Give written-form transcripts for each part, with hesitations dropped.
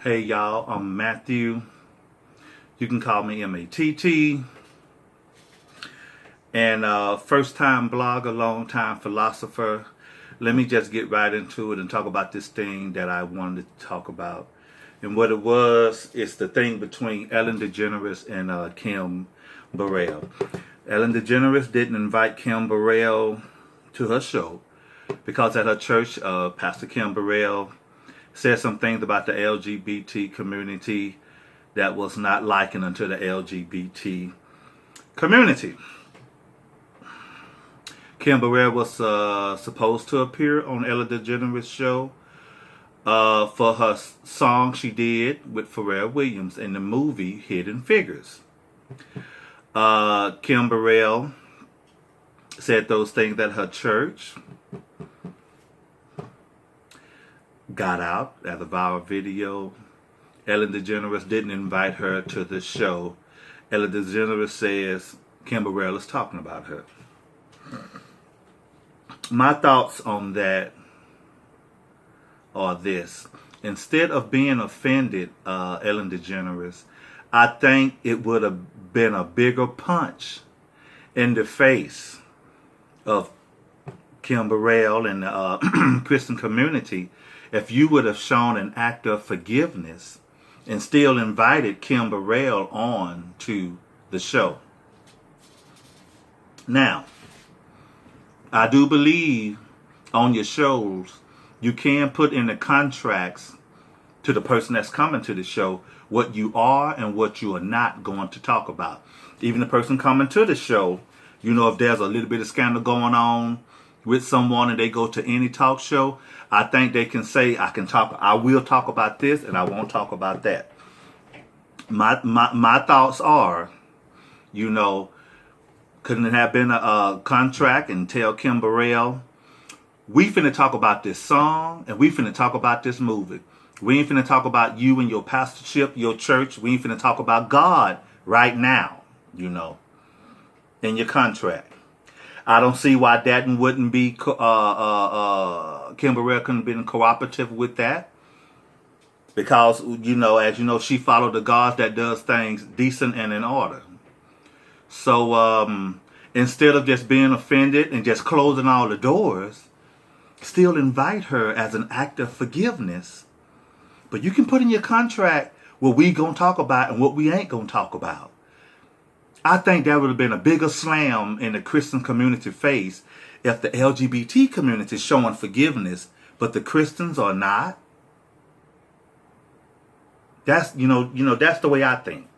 Hey y'all, I'm Matthew. You can call me M-A-T-T. And first time blogger, long time philosopher. Let me just get right into it and talk about this thing that I wanted to talk about. And what it was, it's the thing between Ellen DeGeneres and Kim Burrell. Ellen DeGeneres didn't invite Kim Burrell to her show because at her church, Pastor Kim Burrell said some things about the LGBT community that was not liking unto the LGBT community. Kim Burrell was supposed to appear on Ellen DeGeneres' show for her song she did with Pharrell Williams in the movie Hidden Figures. Kim Burrell said those things at her church, got out as a viral video. Ellen DeGeneres didn't invite her to the show. Ellen DeGeneres says Kim Burrell is talking about her. My thoughts on that are this. Instead of being offended, Ellen DeGeneres, I think it would have been a bigger punch in the face of Kim Burrell and the Christian community if you would have shown an act of forgiveness and still invited Kim Burrell on to the show. Now, I do believe on your shows, you can put in the contracts to the person that's coming to the show what you are and what you are not going to talk about. Even the person coming to the show, you know, if there's a little bit of scandal going on with someone and they go to any talk show, I think they can say, I will talk about this and I won't talk about that. My thoughts are, you know, couldn't it have been a contract and tell Kim Burrell, we finna talk about this song and we finna talk about this movie. We ain't finna talk about you and your pastorship, your church. We ain't finna talk about God right now, you know, in your contract. I don't see why that wouldn't be, Kim Burrell couldn't have been cooperative with that. Because, you know, as you know, she followed the God that does things decent and in order. So instead of just being offended and just closing all the doors, still invite her as an act of forgiveness. But you can put in your contract what we gonna talk about and what we ain't gonna talk about. I think that would have been a bigger slam in the Christian community face if the LGBT community is showing forgiveness, but the Christians are not. That's you know that's the way I think,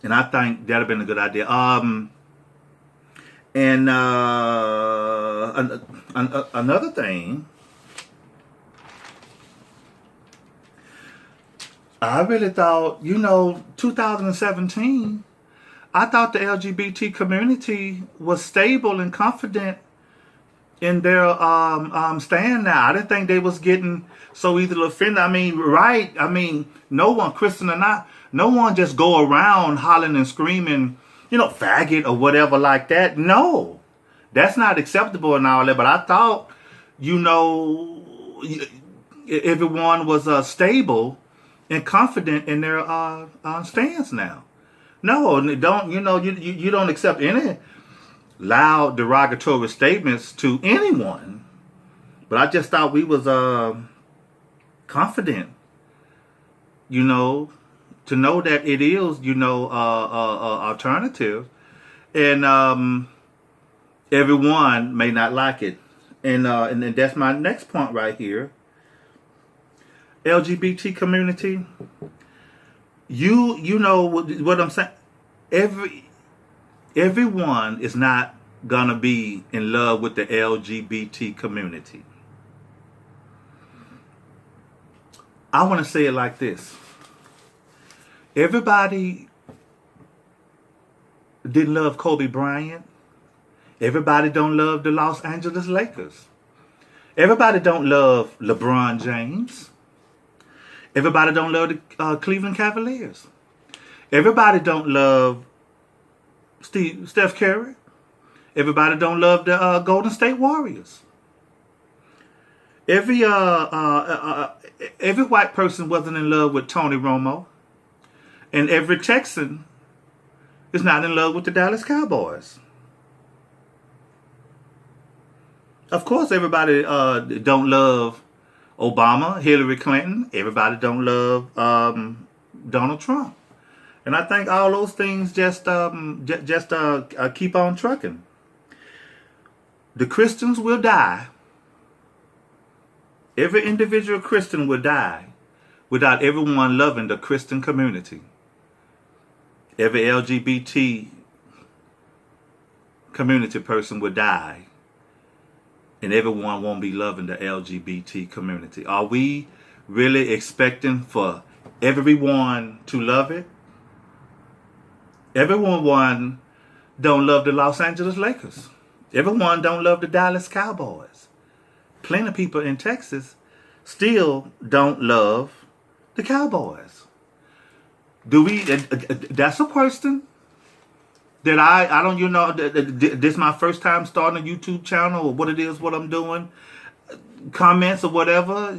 and I think that'd have been a good idea. Another thing, I really thought, 2017. I thought the LGBT community was stable and confident in their stand now. I didn't think they was getting so easily offended. I mean, no one, Christian or not, no one just go around hollering and screaming, faggot or whatever like that. No, that's not acceptable and all that. But I thought, everyone was stable and confident in their stance now. No, don't you don't accept any loud derogatory statements to anyone. But I just thought we was confident, to know that it is, alternative, and everyone may not like it, and that's my next point right here. LGBT community. You know what I'm saying? Everyone is not gonna be in love with the LGBT community. I want to say it like this. Everybody didn't love Kobe Bryant. Everybody don't love the Los Angeles Lakers. Everybody don't love LeBron James. Everybody don't love the Cleveland Cavaliers. Everybody don't love Steph Curry. Everybody don't love the Golden State Warriors. Every every white person wasn't in love with Tony Romo, and every Texan is not in love with the Dallas Cowboys. Of course, everybody don't love Obama, Hillary Clinton. Everybody don't love Donald Trump. And I think all those things just keep on trucking. The Christians will die. Every individual Christian will die without everyone loving the Christian community. Every LGBT community person will die, and everyone won't be loving the LGBT community. Are we really expecting for everyone to love it? Everyone don't love the Los Angeles Lakers. Everyone don't love the Dallas Cowboys. Plenty of people in Texas still don't love the Cowboys. Do we? That's a question that I don't, this is my first time starting a YouTube channel or what it is, what I'm doing. Comments or whatever.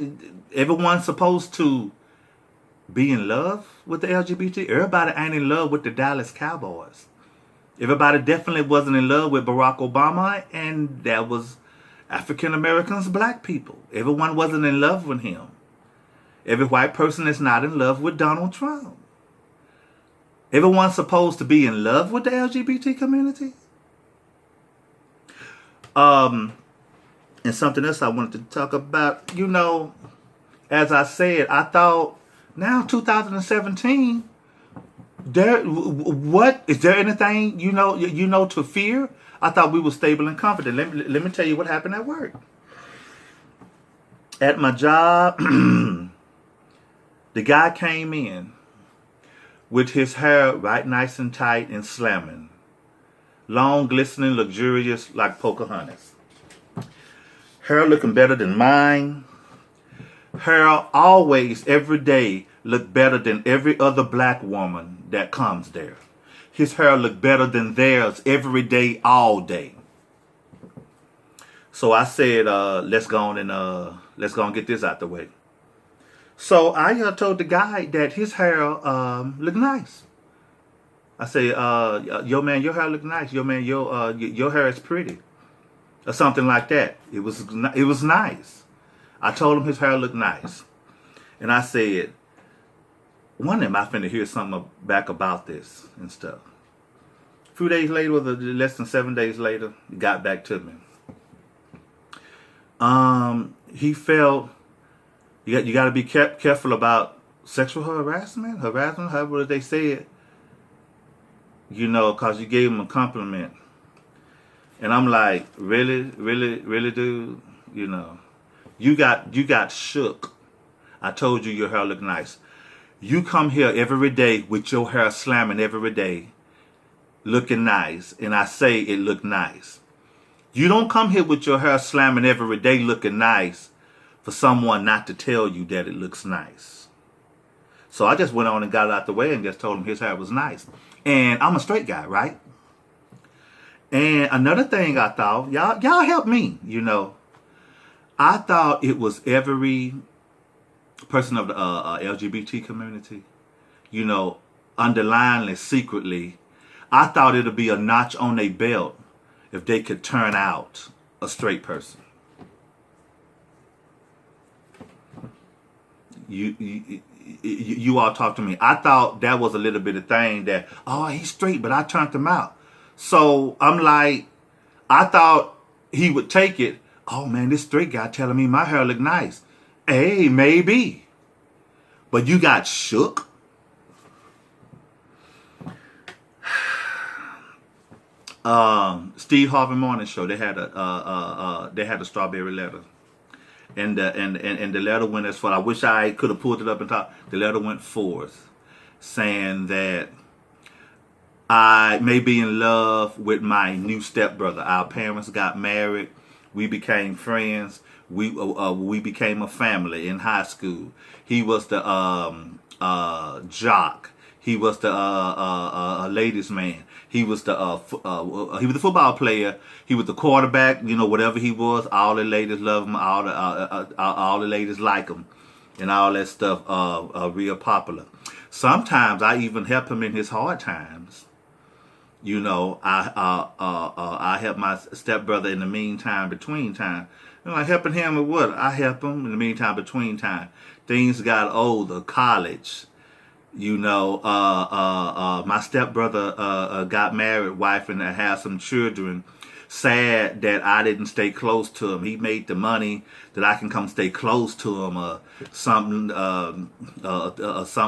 Everyone's supposed to be in love with the LGBT. Everybody ain't in love with the Dallas Cowboys. Everybody definitely wasn't in love with Barack Obama, and that was African Americans, black people. Everyone wasn't in love with him. Every white person is not in love with Donald Trump. Everyone's supposed to be in love with the LGBT community. And something else I wanted to talk about, as I said, I thought now 2017, is there anything to fear? I thought we were stable and confident. Let me tell you what happened at work. At my job, the guy came in with his hair right nice and tight and slamming. Long, glistening, luxurious like Pocahontas. Hair looking better than mine. Hair always, every day, look better than every other black woman that comes there. His hair looked better than theirs every day, all day. So I said, let's go on and get this out the way. So I told the guy that his hair looked nice. I say, yo man, your hair look nice. Yo man, your hair is pretty, or something like that. It was nice. I told him his hair looked nice, and I said, one of them I finna hear something back about this and stuff. A few days later, less than 7 days later, he got back to me. He felt you got to be careful about sexual harassment, however they say it. Because you gave him a compliment, and I'm like, really, dude. You got shook. I told you your hair looked nice. You come here every day with your hair slamming every day, looking nice, and I say it looked nice. You don't come here with your hair slamming every day looking nice for someone not to tell you that it looks nice. So I just went on and got it out the way and just told him his hair was nice. And I'm a straight guy, right? And another thing I thought, y'all help me, I thought it was every person of the LGBT community, underlyingly, secretly, I thought it'd be a notch on their belt if they could turn out a straight person. You all talk to me. I thought that was a little bit of thing that, he's straight, but I turned him out. So I'm like, I thought he would take it. Oh man, this straight guy telling me my hair look nice. Hey, maybe. But you got shook? Steve Harvey Morning Show, they had a strawberry letter. And the letter went as far. I wish I could have pulled it up and talked. The letter went forth saying that I may be in love with my new stepbrother. Our parents got married. We became friends. We became a family in high school. He was the jock. He was the ladies' man. He was the he was the football player. He was the quarterback. You know, whatever he was, all the ladies love him. All the ladies like him, and all that stuff. Real popular. Sometimes I even help him in his hard times. You know, I help my stepbrother in the meantime, between time. You know, like helping him with what? I help him in the meantime, between time. Things got older, college. You know, my stepbrother got married, wife, and had some children. Sad that I didn't stay close to him. He made the money that I can come stay close to him, something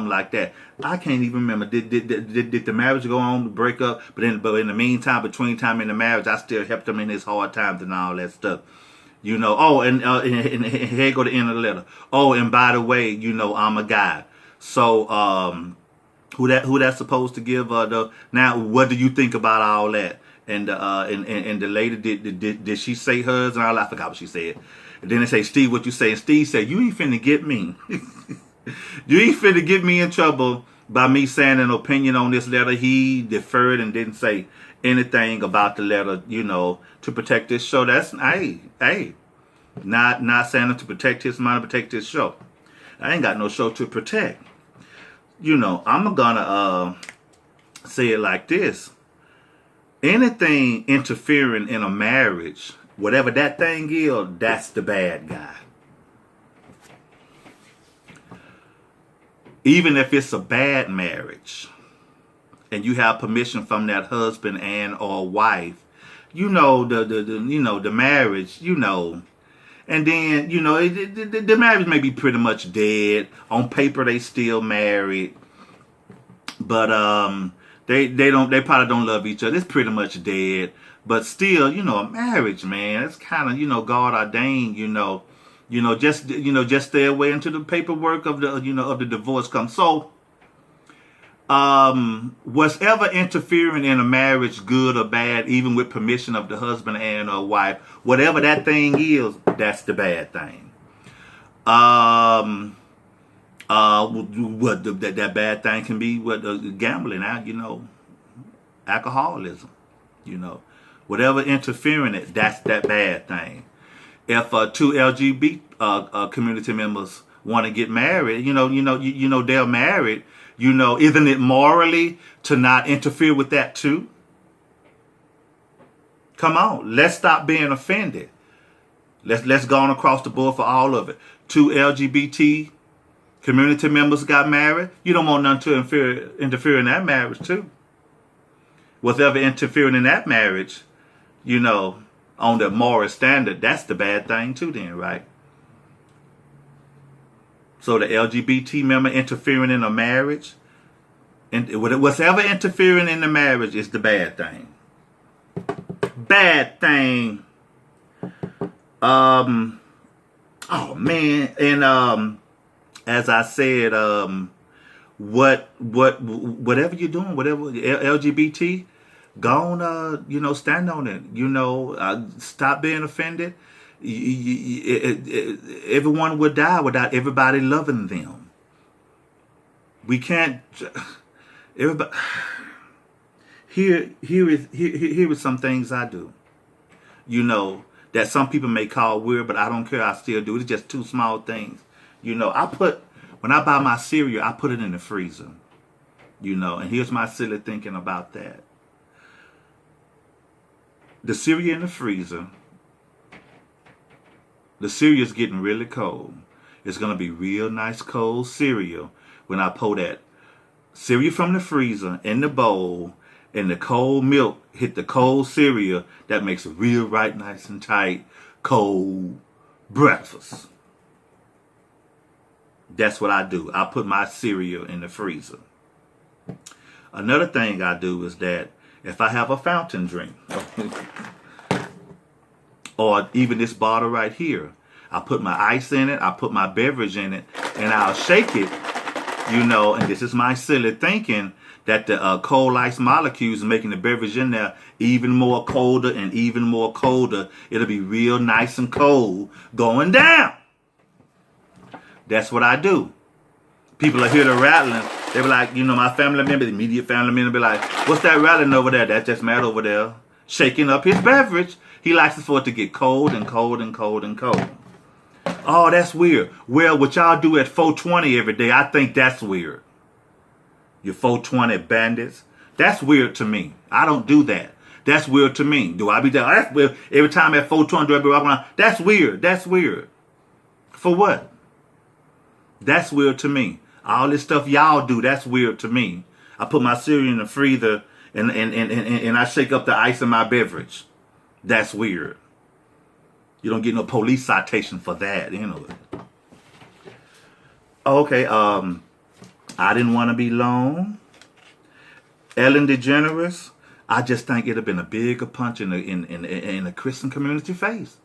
like that. I can't even remember. Did the marriage go on to break up? But in the meantime, between time in the marriage, I still helped him in his hard times and all that stuff. You know. Oh, and here go the end of the letter. Oh, and by the way, you know, I'm a guy. So, who that's supposed to give now? What do you think about all that? And the lady did she say hers and all? I forgot what she said. And then they say, Steve, what you say? And Steve said, you ain't finna get me. You ain't finna get me in trouble by me saying an opinion on this letter. He deferred and didn't say anything about the letter, you know, to protect this show. That's hey, not saying it to protect his money, protect this show. I ain't got no show to protect. You know, I'm gonna say it like this. Anything interfering in a marriage, whatever that thing is, that's the bad guy. Even if it's a bad marriage, and you have permission from that husband and or wife, you know the marriage, you know. And then, you know, the marriage may be pretty much dead. On paper, they still married. But they probably don't love each other. It's pretty much dead. But still, you know, a marriage, man, it's kind of, you know, God ordained, just stay away until the paperwork of the divorce comes. So, whatever interfering in a marriage, good or bad, even with permission of the husband and or wife, whatever that thing is, that's the bad thing. That bad thing can be gambling out, you know, alcoholism, you know, whatever interfering it, that's that bad thing. If two LGBT community members want to get married, you know they're married. You know, isn't it morally to not interfere with that too? Come on, let's stop being offended. Let's go on across the board for all of it. Two LGBT community members got married. You don't want nothing to interfere in that marriage too. Whatever interfering in that marriage, you know, on the moral standard, that's the bad thing too then, right? So the LGBT member interfering in a marriage, and whatever interfering in the marriage is the bad thing. Bad thing. Oh man, and as I said, whatever you're doing, whatever LGBT, go on, you know, stand on it. You know, stop being offended. Everyone would die without everybody loving them. We can't. Everybody. Here is some things I do. You know, that some people may call weird, but I don't care. I still do. It's just two small things. You know, when I buy my cereal, I put it in the freezer. You know, and here's my silly thinking about that. The cereal in the freezer. The cereal's getting really cold. It's going to be real nice cold cereal when I pour that cereal from the freezer in the bowl and the cold milk hit the cold cereal. That makes a real right nice and tight cold breakfast. That's what I do. I put my cereal in the freezer. Another thing I do is that if I have a fountain drink, or even this bottle right here, I put my ice in it, I put my beverage in it, and I'll shake it, you know, and this is my silly thinking that the cold ice molecules are making the beverage in there even more colder and even more colder. It'll be real nice and cold going down. That's what I do. People will hear the rattling. They be like, my family member, the immediate family member, be like, what's that rattling over there? That's just Matt over there shaking up his beverage. He likes it for it to get cold and cold and cold and cold. Oh, that's weird. Well, what y'all do at 420 every day, I think that's weird. You 420 bandits. That's weird to me. I don't do that. That's weird to me. Do I be there? That's weird. Every time at 420, do I be walking around? That's weird. That's weird. For what? That's weird to me. All this stuff y'all do, that's weird to me. I put my cereal in the freezer and I shake up the ice in my beverage. That's weird. You don't get no police citation for that, Okay, I didn't want to be long. Ellen DeGeneres, I just think it'd have been a bigger punch in the Christian community face.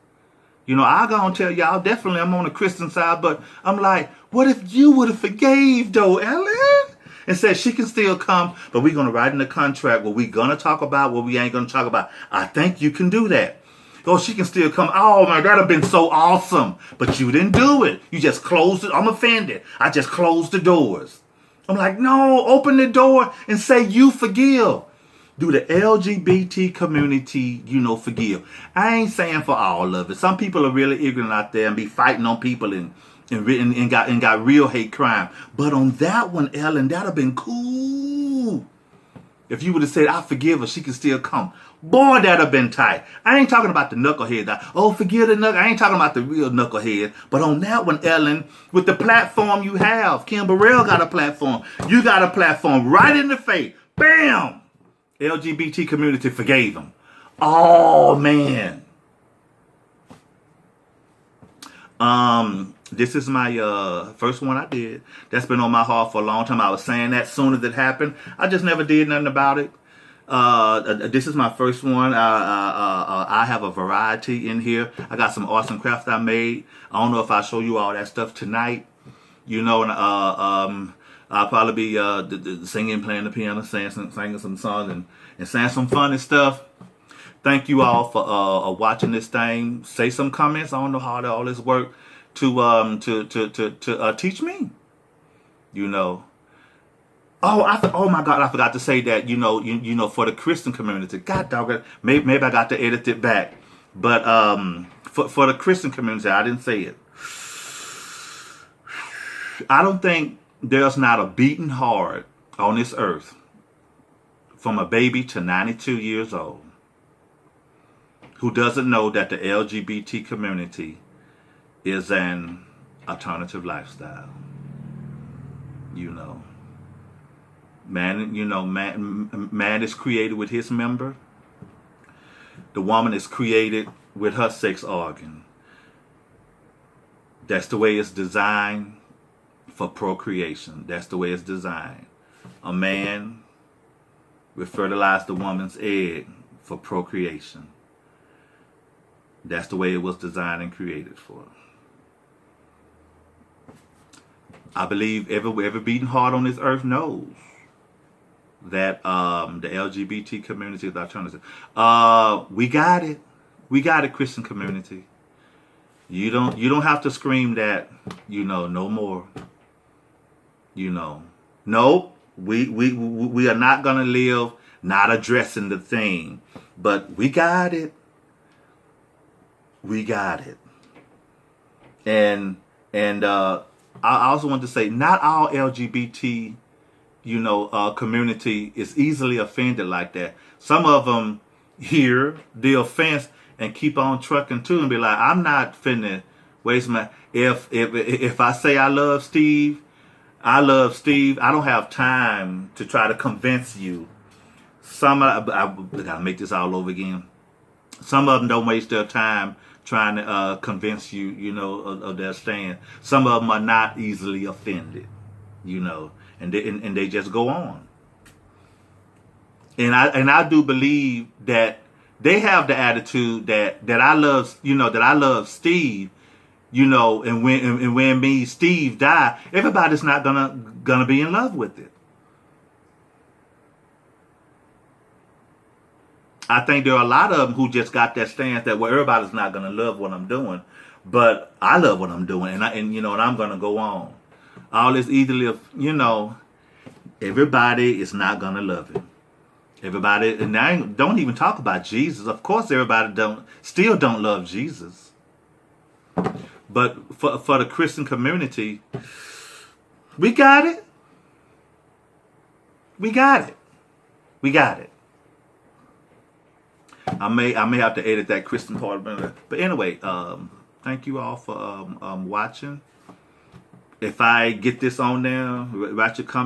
I gonna tell y'all, definitely I'm on the Christian side, but I'm like, what if you would have forgave though, Ellen? And said she can still come, but we're gonna write in the contract what we're gonna talk about, what we ain't gonna talk about. I think you can do that. Oh, she can still come. Oh man, that'd have been so awesome. But you didn't do it. You just closed it. I'm offended. I just closed the doors. I'm like, no, open the door and say you forgive. Do the LGBT community, forgive. I ain't saying for all of it. Some people are really ignorant out there and be fighting on people and got real hate crime. But on that one, Ellen, that'd have been cool. If you would have said, I forgive her, she can still come. Boy, that'd have been tight. I ain't talking about the knucklehead. Oh, forgive the knucklehead. I ain't talking about the real knucklehead. But on that one, Ellen, with the platform you have, Kim Burrell got a platform. You got a platform right in the face. Bam! LGBT community forgave him. Oh, man. This is my first one I did. That's been on my heart for a long time. I was saying that soon as it happened. I just never did nothing about it. This is my first one. I have a variety in here. I got some awesome crafts I made. I don't know if I'll show you all that stuff tonight. And I'll probably be singing, playing the piano, singing some songs, and saying some funny stuff. Thank you all for watching this thing. Say some comments. I don't know how all this work to teach me. Oh my God! I forgot to say that. For the Christian community. God dog it. Maybe I got to edit it back. But for the Christian community, I didn't say it. I don't think there's not a beating heart on this earth from a baby to 92 years old who doesn't know that the LGBT community is an alternative lifestyle. Man is created with his member. The woman is created with her sex organ. That's the way it's designed for procreation. That's the way it's designed. A man will fertilize the woman's egg for procreation. That's the way it was designed and created for. I believe every beating heart on this earth knows that the LGBT community is alternative. We got it. We got it, Christian community. You don't have to scream that, no more. Nope. We are not gonna live not addressing the thing. But we got it. We got it. And I also want to say not all LGBT community is easily offended like that. Some of them hear the offense and keep on trucking too and be like, I'm not finna waste my, if I say I love Steve, I don't have time to try to convince you. I gotta make this all over again. Some of them don't waste their time trying to convince you, of their stand. Some of them are not easily offended, and they just go on. And I do believe that they have the attitude that I love, that I love Steve, and when me Steve die, everybody's not gonna be in love with it. I think there are a lot of them who just got that stance that everybody's not gonna love what I'm doing, but I love what I'm doing, and I'm gonna go on. all this easily, everybody is not gonna love him. Everybody, and don't even talk about Jesus. Of course, everybody still don't love Jesus. But for the Christian community, we got it. We got it. We got it. I may have to edit that Christian part, but anyway, thank you all for watching. If I get this on there, write your comment.